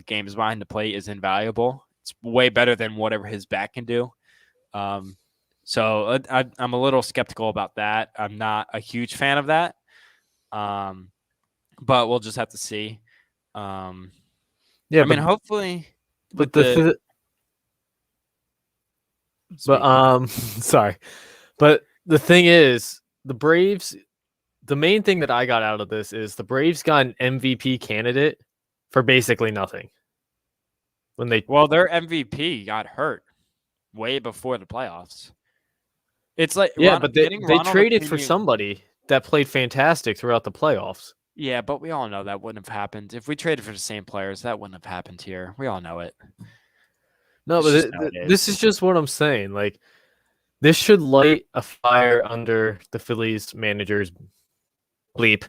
[SPEAKER 7] games behind the plate is invaluable. It's way better than whatever his back can do. So I'm a little skeptical about that. I'm not a huge fan of that. But we'll just have to see.
[SPEAKER 4] Yeah,
[SPEAKER 7] I mean, hopefully.
[SPEAKER 4] But sorry. But the thing is, the Braves, the main thing that I got out of this is the Braves got an MVP candidate for basically nothing.
[SPEAKER 7] Well, their MVP got hurt way before the playoffs. It's like,
[SPEAKER 4] but they traded for somebody that played fantastic throughout the playoffs.
[SPEAKER 7] Yeah, but we all know that wouldn't have happened. If we traded for the same players, that wouldn't have happened here. We all know it.
[SPEAKER 4] No, but this is just what I'm saying. Like, this should light a fire under the Phillies manager's bleep,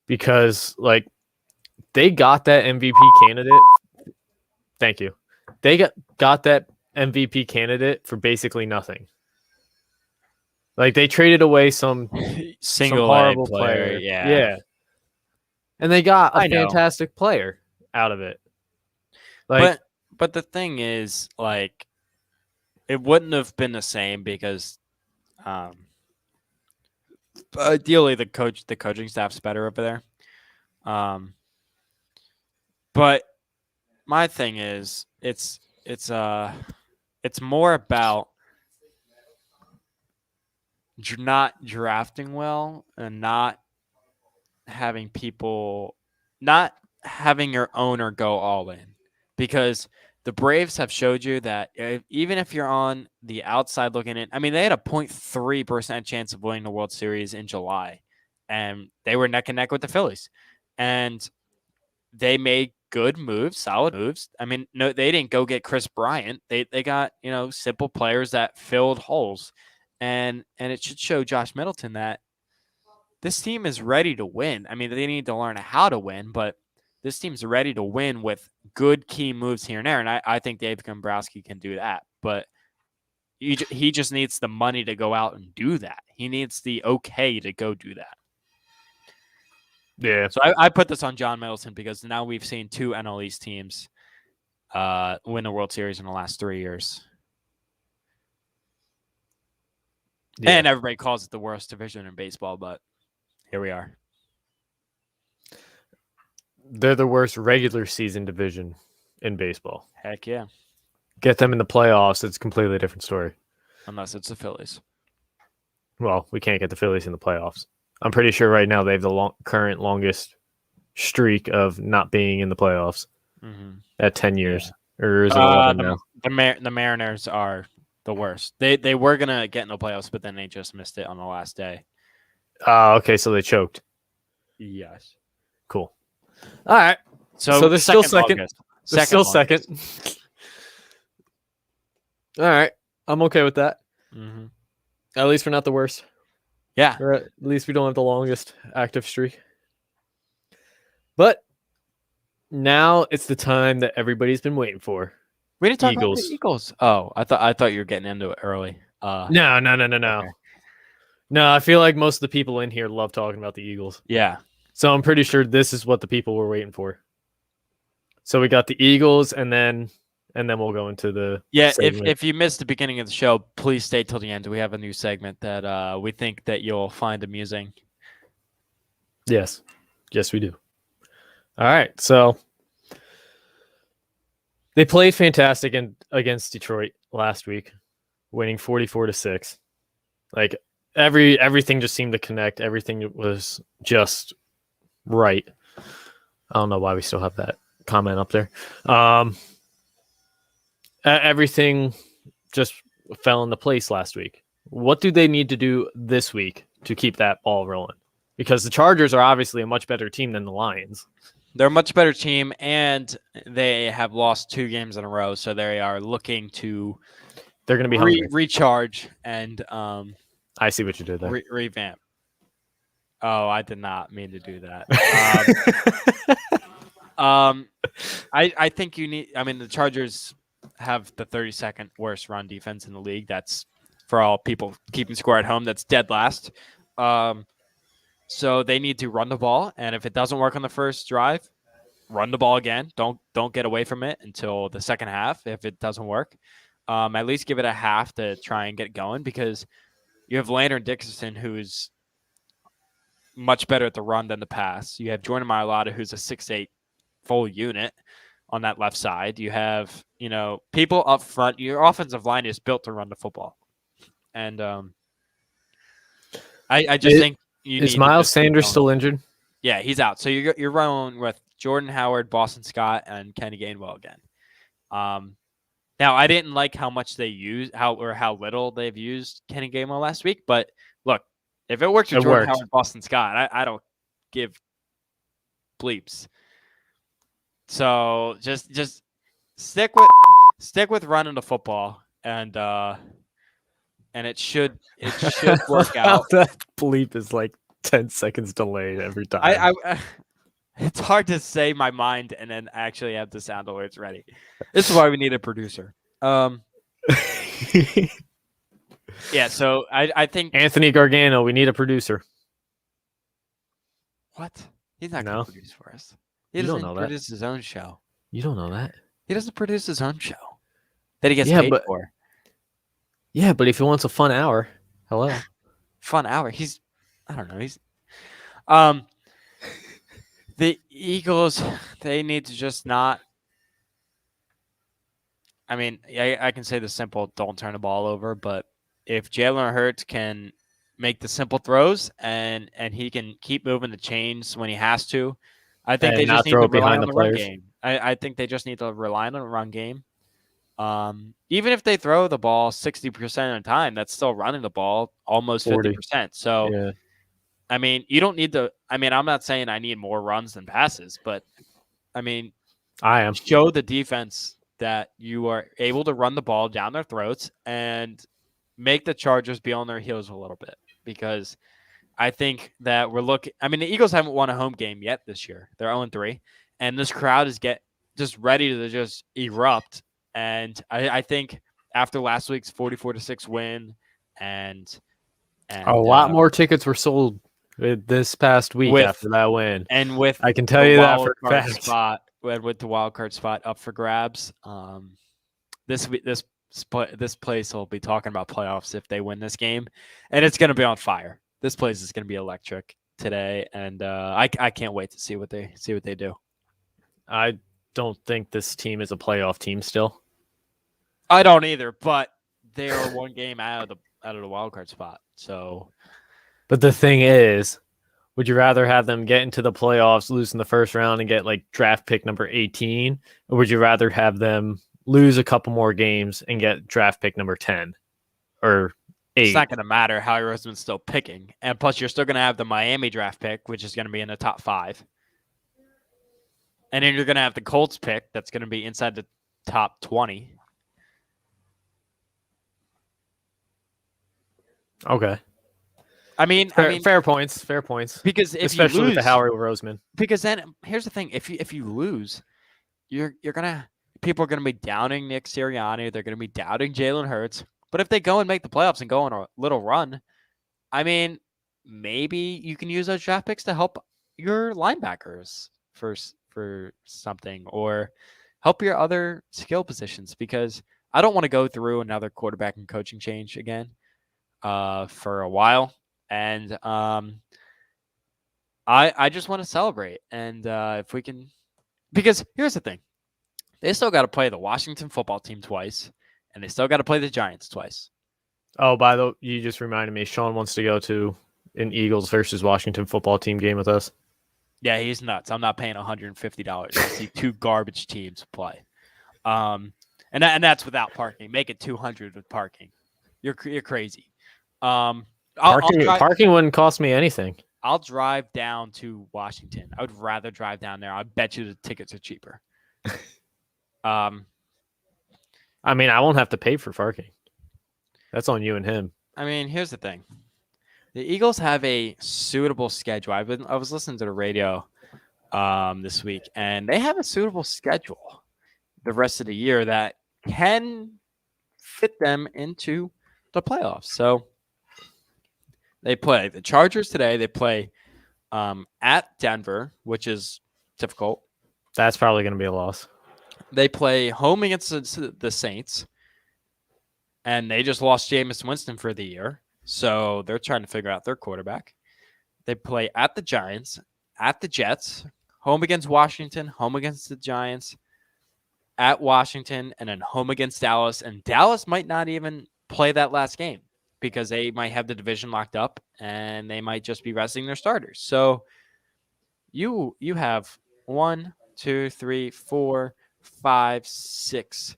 [SPEAKER 4] because like they got that MVP candidate. Thank you. They got that MVP candidate for basically nothing. Like, they traded away some horrible player. Yeah. And they got a fantastic player out of it. Like,
[SPEAKER 7] but the thing is, like, it wouldn't have been the same because ideally the coaching staff's better over there. But my thing is it's more about not drafting well and not having your owner go all in, because the Braves have showed you that even if you're on the outside looking in, I mean, they had a 0.3% chance of winning the World Series in July, and they were neck and neck with the Phillies, and they made good moves, solid moves. I mean, no, they didn't go get Chris Bryant. They got, simple players that filled holes, and it should show Josh Middleton that this team is ready to win. I mean, they need to learn how to win, but this team's ready to win with good key moves here and there. And I think Dave Dombrowski can do that. But he just needs the money to go out and do that. He needs the okay to go do that.
[SPEAKER 4] Yeah.
[SPEAKER 7] So I put this on John Middleton because now we've seen 2 NL East teams win the World Series in the last 3 years. Yeah. And everybody calls it the worst division in baseball, but here we are.
[SPEAKER 4] They're the worst regular season division in baseball.
[SPEAKER 7] Heck yeah.
[SPEAKER 4] Get them in the playoffs, it's a completely different story.
[SPEAKER 7] Unless it's the Phillies.
[SPEAKER 4] Well, we can't get the Phillies in the playoffs. I'm pretty sure right now they have the current longest streak of not being in the playoffs at 10 years. Yeah. Or is it 11 now?
[SPEAKER 7] The Mariners are the worst. They were going to get in the playoffs, but then they just missed it on the last day.
[SPEAKER 4] Okay, so they choked.
[SPEAKER 7] Yes.
[SPEAKER 4] Cool. All right. So they're still second. They're still second. All right. I'm okay with that.
[SPEAKER 7] Mm-hmm.
[SPEAKER 4] At least we're not the worst.
[SPEAKER 7] Yeah.
[SPEAKER 4] Or at least we don't have the longest active streak. But now it's the time that everybody's been waiting for.
[SPEAKER 7] We didn't talk about the Eagles. Oh, I thought you were getting into it early.
[SPEAKER 4] No. Okay. No, I feel like most of the people in here love talking about the Eagles.
[SPEAKER 7] Yeah.
[SPEAKER 4] So I'm pretty sure this is what the people were waiting for. So we got the Eagles, and then we'll go into the segment.
[SPEAKER 7] If you missed the beginning of the show, please stay till the end. We have a new segment that we think that you'll find amusing.
[SPEAKER 4] Yes, we do. All right, so they played fantastic against Detroit last week, winning 44-6. Like everything just seemed to connect. Everything was just right. I don't know why we still have that comment up there. Everything just fell into place last week. What do they need to do this week to keep that ball rolling? Because the Chargers are obviously a much better team than the Lions.
[SPEAKER 7] They're a much better team, and they have lost 2 games in a row, so they are looking to
[SPEAKER 4] they're going to be
[SPEAKER 7] recharge and
[SPEAKER 4] I see what you did there.
[SPEAKER 7] Revamp. Oh, I did not mean to do that. I think you need. I mean, the Chargers have the 32nd worst run defense in the league. That's for all people keeping score at home. That's dead last. So they need to run the ball, and if it doesn't work on the first drive, run the ball again. Don't get away from it until the second half. If it doesn't work, at least give it a half to try and get going, because you have Landon Dickerson, who's much better at the run than the pass. You have Jordan Mailata, who's a 6'8" full unit on that left side. You have, people up front. Your offensive line is built to run the football. And I just think you
[SPEAKER 4] is Miles Sanders still injured?
[SPEAKER 7] Yeah, he's out. So you're running with Jordan Howard, Boston Scott, and Kenny Gainwell again. Now, I didn't like how much they used, how little they've used Kenny Gainwell last week. But look, if it works with Jordan Howard, Boston Scott, I don't give bleeps. So just stick with running the football, and it should work out.
[SPEAKER 4] That bleep is like 10 seconds delayed every time.
[SPEAKER 7] I it's hard to say my mind and then actually have the sound alerts ready. This is why we need a producer. Yeah, so I think
[SPEAKER 4] Anthony Gargano, we need a producer.
[SPEAKER 7] What? He's not going to produce for us. He
[SPEAKER 4] doesn't
[SPEAKER 7] produce his own show.
[SPEAKER 4] You don't know that. He
[SPEAKER 7] doesn't produce his own show that he gets paid for.
[SPEAKER 4] Yeah, but if he wants a fun hour, hello.
[SPEAKER 7] Fun hour. I don't know. Um, the Eagles, they need to just not. I mean, I can say the simple, don't turn the ball over, but if Jalen Hurts can make the simple throws and he can keep moving the chains when he has to, I think
[SPEAKER 4] And
[SPEAKER 7] they
[SPEAKER 4] not
[SPEAKER 7] just need
[SPEAKER 4] throw
[SPEAKER 7] to
[SPEAKER 4] it
[SPEAKER 7] rely
[SPEAKER 4] behind
[SPEAKER 7] on
[SPEAKER 4] the
[SPEAKER 7] the run
[SPEAKER 4] players.
[SPEAKER 7] game. I think they just need to rely on the run game. Even if they throw the ball 60% of the time, that's still running the ball almost
[SPEAKER 4] 40.
[SPEAKER 7] 50%. So,
[SPEAKER 4] Yeah.
[SPEAKER 7] I mean, you don't need to. I mean, I'm not saying I need more runs than passes, but I mean,
[SPEAKER 4] I am.
[SPEAKER 7] show the defense that you are able to run the ball down their throats and make the Chargers be on their heels a little bit, because I think that we're looking. I mean, the Eagles haven't won a home game yet this year. They're 0-3, and this crowd is just ready to just erupt. And I think after last week's 44-6 win, and
[SPEAKER 4] A lot more tickets were sold this past week
[SPEAKER 7] with-
[SPEAKER 4] after that win.
[SPEAKER 7] and with
[SPEAKER 4] I can tell
[SPEAKER 7] the
[SPEAKER 4] you that
[SPEAKER 7] wild
[SPEAKER 4] for a
[SPEAKER 7] card
[SPEAKER 4] fact.
[SPEAKER 7] spot, with the wild card spot up for grabs. This place will be talking about playoffs if they win this game, and it's going to be on fire. This place is going to be electric today, and I can't wait to see what they do.
[SPEAKER 4] I don't think this team is a playoff team still.
[SPEAKER 7] I don't either, but they are one game out of the wild card spot. So,
[SPEAKER 4] But the thing is, would you rather have them get into the playoffs, lose in the first round, and get like draft pick number 18? Or would you rather have them lose a couple more games and get draft pick number 10 or 8?
[SPEAKER 7] it's not going to matter. Howie Roseman's still picking, and plus you're still going to have the Miami draft pick, which is going to be in the top 5. And then you're going to have the Colts pick that's going to be inside the top 20.
[SPEAKER 4] Okay.
[SPEAKER 7] I mean,
[SPEAKER 4] Fair points. Fair points.
[SPEAKER 7] because if
[SPEAKER 4] Especially
[SPEAKER 7] you lose,
[SPEAKER 4] with the Howie Roseman.
[SPEAKER 7] because then here's the thing: if you lose, people are gonna be doubting Nick Sirianni. They're gonna be doubting Jalen Hurts. But if they go and make the playoffs and go on a little run, I mean, maybe you can use those draft picks to help your linebackers for something, or help your other skill positions, because I don't want to go through another quarterback and coaching change again for a while. And I just want to celebrate. And if we can, because here's the thing, they still got to play the Washington football team twice, and they still got to play the Giants twice.
[SPEAKER 4] Oh, you just reminded me. Sean wants to go to an Eagles versus Washington football team game with us.
[SPEAKER 7] Yeah, he's nuts. I'm not paying $150 to see two garbage teams play. And that's without parking. Make it $200 with parking. You're crazy.
[SPEAKER 4] Parking wouldn't cost me anything.
[SPEAKER 7] I'll drive down to Washington. I would rather drive down there. I bet you the tickets are cheaper.
[SPEAKER 4] I mean, I won't have to pay for parking. That's on you and him.
[SPEAKER 7] I mean, here's the thing. The Eagles have a suitable schedule. I was listening to the radio this week, and they have a suitable schedule the rest of the year that can fit them into the playoffs. So they play the Chargers today. They play at Denver, which is difficult.
[SPEAKER 4] That's probably going to be a loss.
[SPEAKER 7] They play home against the Saints, and they just lost Jameis Winston for the year. So they're trying to figure out their quarterback. They play at the Giants, at the Jets, home against Washington, home against the Giants, at Washington, and then home against Dallas. And Dallas might not even play that last game because they might have the division locked up and they might just be resting their starters. So you have 1, 2, 3, 4, 5, 6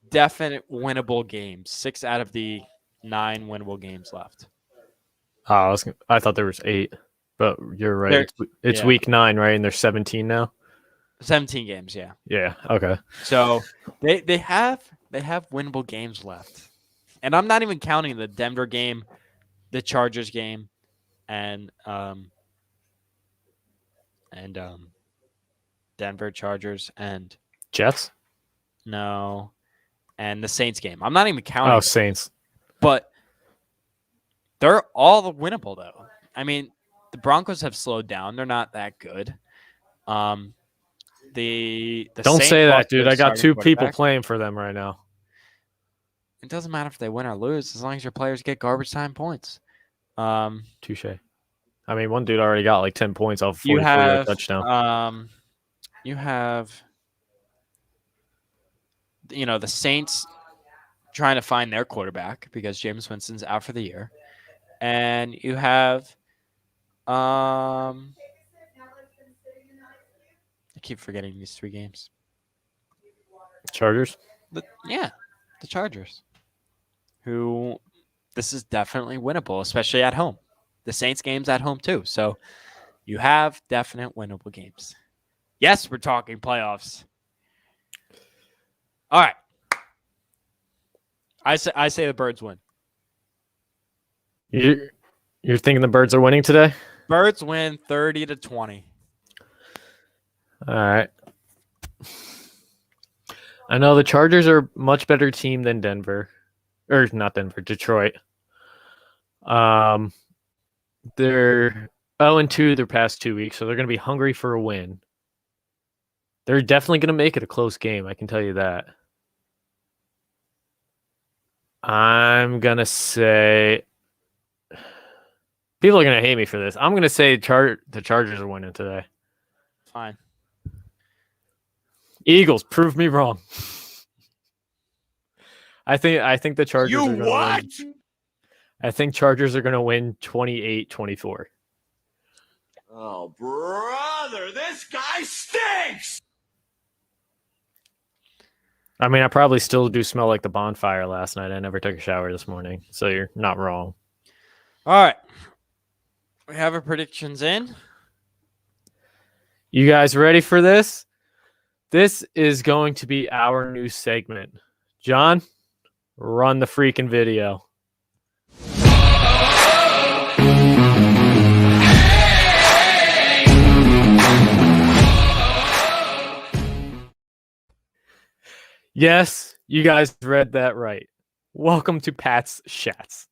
[SPEAKER 7] definite winnable games. 6 out of the 9 winnable games left.
[SPEAKER 4] Oh, I thought there was 8, but you're right. It's
[SPEAKER 7] yeah.
[SPEAKER 4] week 9, right? And there's 17 now.
[SPEAKER 7] 17 games, yeah.
[SPEAKER 4] Yeah. Okay.
[SPEAKER 7] So they have winnable games left, and I'm not even counting the Denver game, the Chargers game, and Denver Chargers and
[SPEAKER 4] Jets.
[SPEAKER 7] no, and the Saints game. I'm not even counting.
[SPEAKER 4] Oh,
[SPEAKER 7] them.
[SPEAKER 4] Saints.
[SPEAKER 7] But they're all winnable, though. I mean, the Broncos have slowed down. They're not that good. The
[SPEAKER 4] Don't
[SPEAKER 7] Saints
[SPEAKER 4] say that,
[SPEAKER 7] lost
[SPEAKER 4] dude.
[SPEAKER 7] their
[SPEAKER 4] I got
[SPEAKER 7] starting
[SPEAKER 4] 2 people
[SPEAKER 7] quarterback.
[SPEAKER 4] playing for them right now.
[SPEAKER 7] It doesn't matter if they win or lose as long as your players get garbage time points.
[SPEAKER 4] Touche. I mean, one dude already got like 10 points off a
[SPEAKER 7] You
[SPEAKER 4] 44-yard
[SPEAKER 7] have
[SPEAKER 4] touchdown.
[SPEAKER 7] You have the Saints trying to find their quarterback because Jameis Winston's out for the year, and you have I keep forgetting these 3 games.
[SPEAKER 4] Chargers.
[SPEAKER 7] The Chargers, who this is definitely winnable, especially at home. The Saints game's at home too, so you have definite winnable games. Yes, we're talking playoffs. All right. I say the Birds win.
[SPEAKER 4] You're thinking the Birds are winning today?
[SPEAKER 7] Birds win 30-20.
[SPEAKER 4] All right. I know the Chargers are a much better team than Denver. Or not Denver, Detroit. They're 0-2 their past 2 weeks, so they're going to be hungry for a win. They're definitely going to make it a close game, I can tell you that. I'm going to say... People are going to hate me for this. I'm going to say the Chargers are winning today.
[SPEAKER 7] Fine.
[SPEAKER 4] Eagles, prove me wrong. I think the Chargers are going to win. I think Chargers are going to win 28-24.
[SPEAKER 6] Oh, brother, this guy stinks!
[SPEAKER 4] I mean, I probably still do smell like the bonfire last night. I never took a shower this morning, so you're not wrong.
[SPEAKER 7] All right. We have our predictions in.
[SPEAKER 4] You guys ready for this? This is going to be our new segment. John, run the freaking video. Yes, you guys read that right. Welcome to Pat's Shats.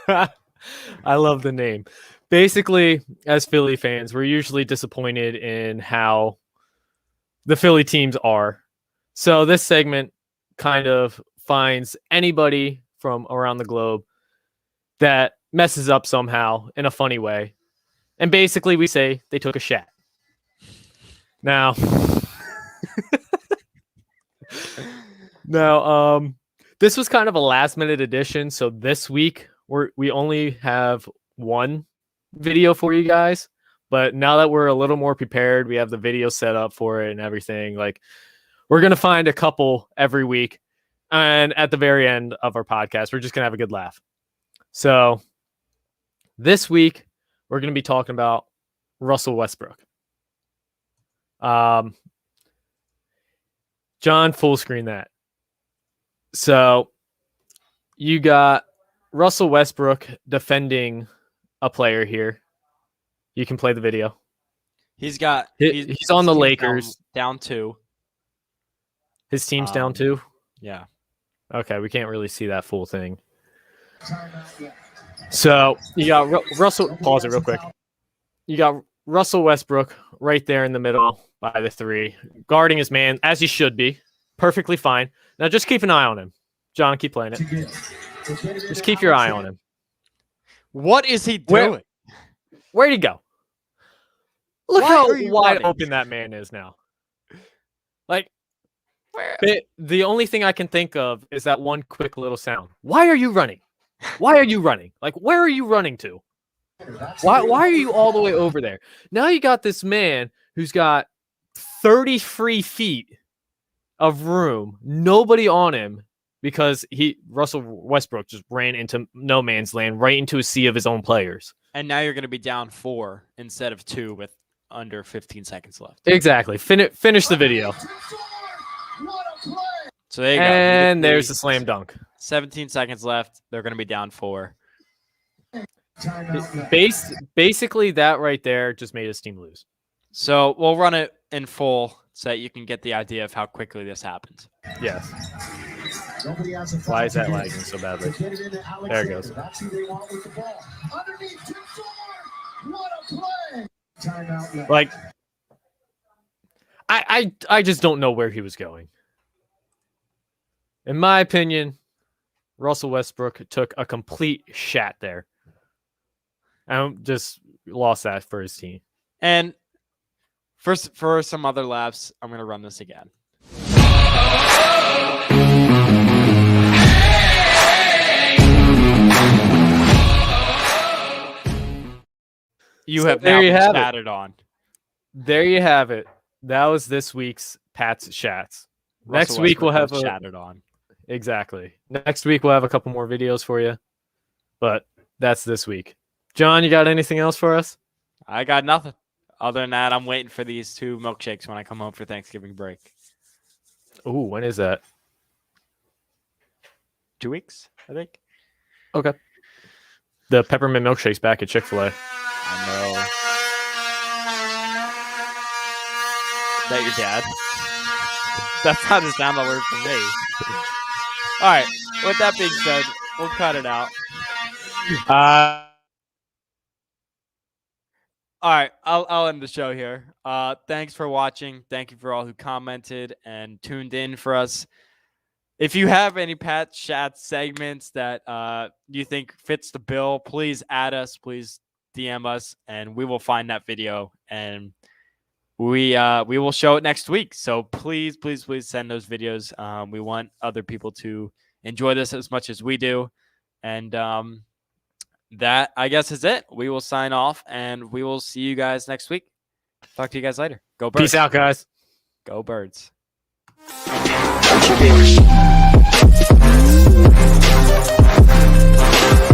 [SPEAKER 4] I love the name. Basically, as Philly fans, we're usually disappointed in how the Philly teams are. So this segment kind of finds anybody from around the globe that messes up somehow in a funny way. And basically we say they took a shat. Now, this was kind of a last minute addition. So this week we only have one video for you guys. But now that we're a little more prepared, we have the video set up for it and everything. Like, we're going to find a couple every week. And at the very end of our podcast, we're just going to have a good laugh. So this week, we're going to be talking about Russell Westbrook. John, full screen that. So you got Russell Westbrook defending a player here. You can play the video.
[SPEAKER 7] He's
[SPEAKER 4] on the Lakers.
[SPEAKER 7] Down 2.
[SPEAKER 4] His team's down 2?
[SPEAKER 7] Yeah.
[SPEAKER 4] Okay, we can't really see that full thing. So you got Russell. Pause it real quick. You got Russell Westbrook right there in the middle by the 3, guarding his man, as he should be. Perfectly fine. Now just keep an eye on him. John, keep playing it. Just keep your eye on him.
[SPEAKER 7] What is he doing?
[SPEAKER 4] Where'd he go? Look
[SPEAKER 7] Why
[SPEAKER 4] how
[SPEAKER 7] are you
[SPEAKER 4] wide
[SPEAKER 7] running?
[SPEAKER 4] open that man is now. Like, the only thing I can think of is that one quick little sound. Why are you running? Why are you running? Like, where are you running to? Why are you all the way over there? Now you got this man who's got 30 free feet of room, nobody on him, because Russell Westbrook just ran into no man's land, right into a sea of his own players.
[SPEAKER 7] And now you're going to be down 4 instead of 2 with under 15 seconds left.
[SPEAKER 4] Exactly. Finish the video.
[SPEAKER 7] So there you go.
[SPEAKER 4] And there's the slam dunk.
[SPEAKER 7] 17 seconds left. They're going to be down 4.
[SPEAKER 4] Basically, that right there just made his team lose.
[SPEAKER 7] So we'll run it in full so that you can get the idea of how quickly this happened.
[SPEAKER 4] Yes. Why is that lagging so badly? There it goes. Like, I just don't know where he was going. In my opinion, Russell Westbrook took a complete shat there. Just lost that for his team.
[SPEAKER 7] And for some other laps, I'm gonna run this again. You
[SPEAKER 4] So
[SPEAKER 7] have
[SPEAKER 4] there
[SPEAKER 7] now
[SPEAKER 4] you
[SPEAKER 7] been
[SPEAKER 4] have it.
[SPEAKER 7] chatted on.
[SPEAKER 4] There you have it. That was this week's Pat's Chats. Next
[SPEAKER 7] Russell
[SPEAKER 4] week we'll
[SPEAKER 7] Westbrook
[SPEAKER 4] have
[SPEAKER 7] was
[SPEAKER 4] a,
[SPEAKER 7] chatted on.
[SPEAKER 4] exactly. Next week we'll have a couple more videos for you, but that's this week. John, you got anything else for us?
[SPEAKER 7] I got nothing. Other than that, I'm waiting for these 2 milkshakes when I come home for Thanksgiving break.
[SPEAKER 4] Ooh, when is that?
[SPEAKER 7] 2 weeks, I think.
[SPEAKER 4] Okay. The peppermint milkshake's back at Chick-fil-A.
[SPEAKER 7] I know. Is that your dad? That's not a sound alert for me. All right. With that being said, we'll cut it out. All right, I'll end the show here. Thanks for watching. Thank you for all who commented and tuned in for us. If you have any Pat Chat segments that you think fits the bill, please add us. Please DM us, and we will find that video and we will show it next week. So please send those videos. We want other people to enjoy this as much as we do, and that, I guess, is it. We will sign off, and we will see you guys next week. Talk to you guys later. Go Birds.
[SPEAKER 4] Peace out, guys.
[SPEAKER 7] Go Birds.